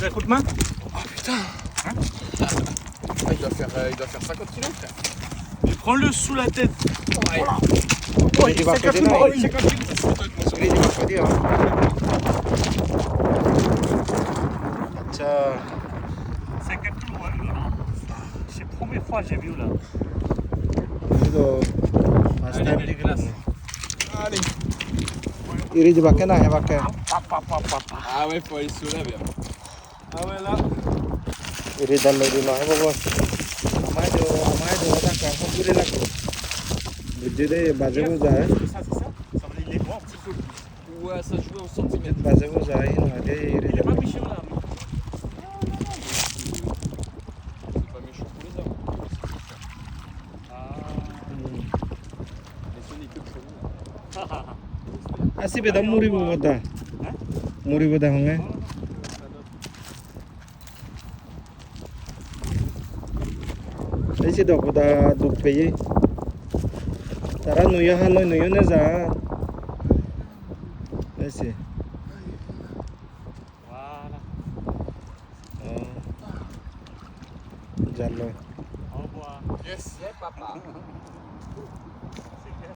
un coup de main? Oh putain. Hein? Il doit faire 50 kilos, frère. Tu prends-le sous la tête. Ouais. Oh, il est 50 kilos. Oh, il est 50 kilos. Ini dimaksud dia. Tiens. 50 kilos, ouais. C'est la première fois que j'ai vu là. Itu first Allez, time allez, glace. Allez. iri dipakai nah ya pakai Ah ouais, faut aller sous là, bien. Ah ouais, là. iri dan di nah apa bos amai do tak kan puri lah bujje de baje ko jae C'est ça, c'est ça. Ça veut dire qu'il est grand, un petit peu. Ouais, ça joue en centimètres. baje ko jae nah de iri Il est pas méchant là. Mais... C'est pas méchant pour les hommes. Ah. Mais ce n'est que le chemin. asi beda muri bu bota muri bota honge isi do bota du peye tara nuya hanoi nuyo ne za isi Voilà. jallo Au revoir. Yes, yeah, papa.